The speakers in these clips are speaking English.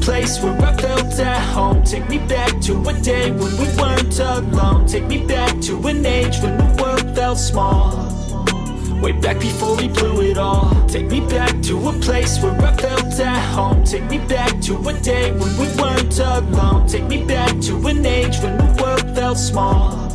place where I felt at home. Take me back to a day when we weren't alone. Take me back to an age when the world felt small, way back before we blew it all. Take me back to a place where I felt at home. Take me back to a day when we weren't alone. Take me back to an age when the world felt small,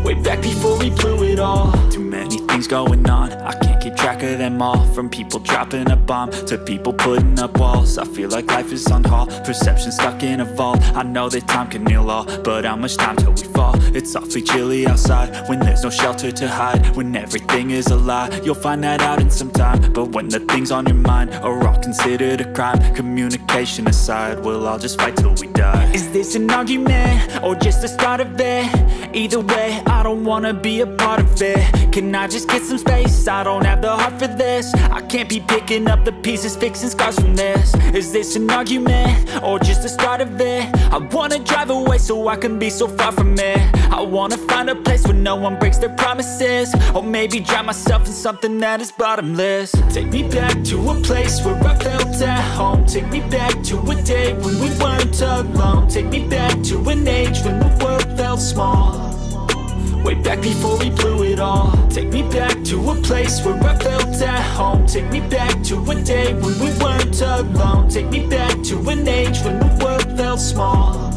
way back before we blew it all. Too many things going on, I can't keep track of them all. From people dropping a bomb to people putting up walls. I feel like life is on hold, perception stuck in a vault. I know that time can heal all, but how much time till we fall? It's awfully chilly outside when there's no shelter to hide. When everything is a lie, you'll find that out in some time. But when the things on your mind are all considered a crime, communication aside, we'll all just fight till we die. Is this an argument or just the start of it? Either way, I don't wanna be a part of it. Can I just get some space? I don't have the heart for this. I can't be picking up the pieces, fixing scars from this. Is this an argument or just the start of it? I wanna drive away so I can be so far from it. I wanna find a place where no one breaks their promises, or maybe drown myself in something that is bottomless. Take me back to a place where I felt at home. Take me back to a day when we weren't alone. Take me back to an age when the world felt small, way back before we blew it all. Take me back to a place where I felt at home. Take me back to a day when we weren't alone. Take me back to an age when the world felt small,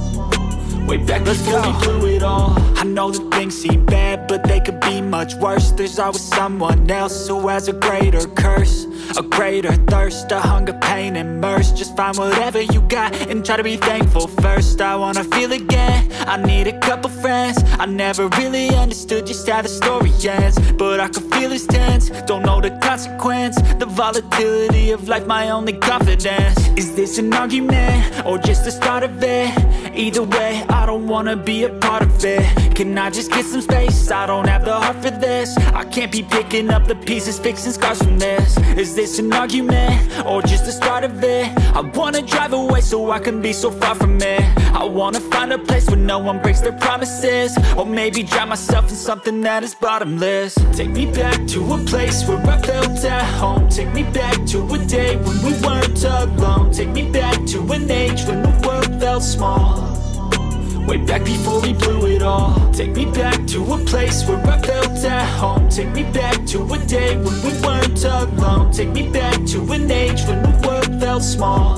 way back before we blew it all. I know that things seem bad, but they could be much worse. There's always someone else who has a greater curse, a greater thirst, a hunger, pain, and mercy. Just find whatever you got and try to be thankful first. I wanna feel again, I need a couple friends. I never really understood just how the story ends, but I can feel it's tense, don't know the consequence. The volatility of life, my only confidence. Is this an argument or just the start of it? Either way, I don't wanna be a part of it. Can I just get some space? I don't have the heart for this. I can't be picking up the pieces, fixing scars from this. Is this an argument or just the start of it? I wanna drive away so I can be so far from it. I wanna find a place where no one breaks their promises, or maybe drown myself in something that is bottomless. Take me back to a place where I felt at home. Take me back to a day when we weren't alone. Take me back to an age when the world felt small, way back before we blew it all. Take me back to a place where I felt at home. Take me back to a day when we weren't alone. Take me back to an age when the world felt small,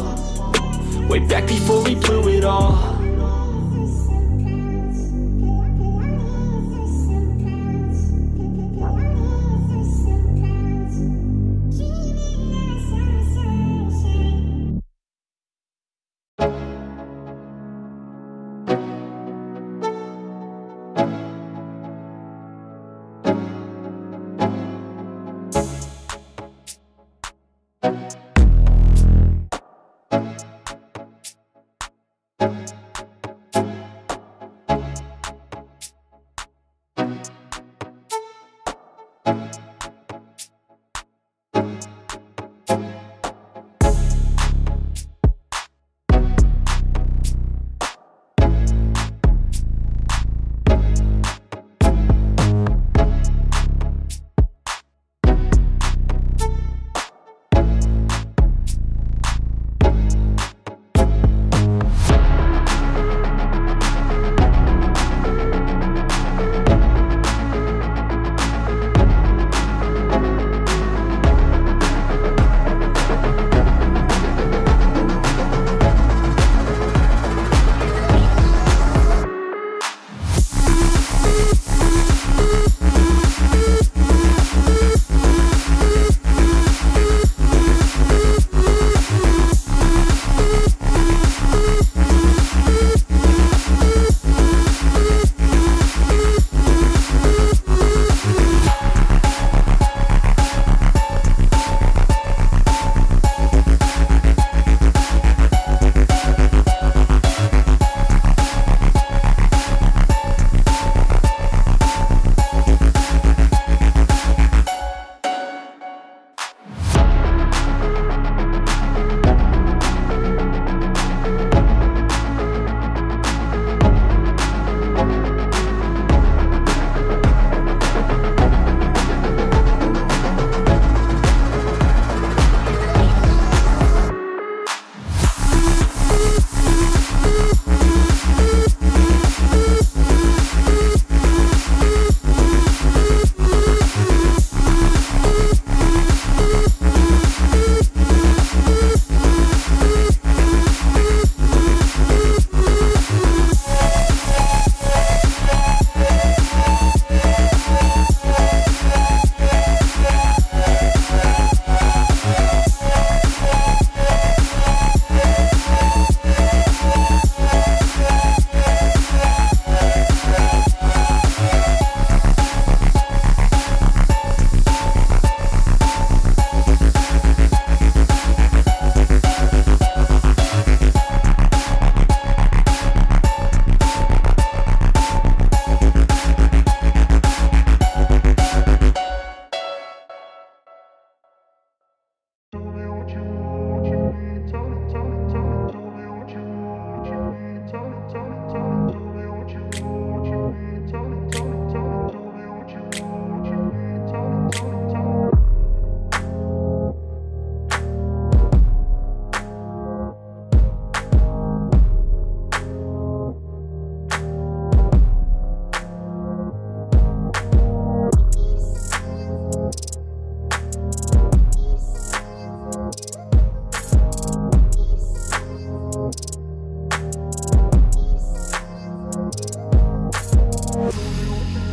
way back before we blew it all.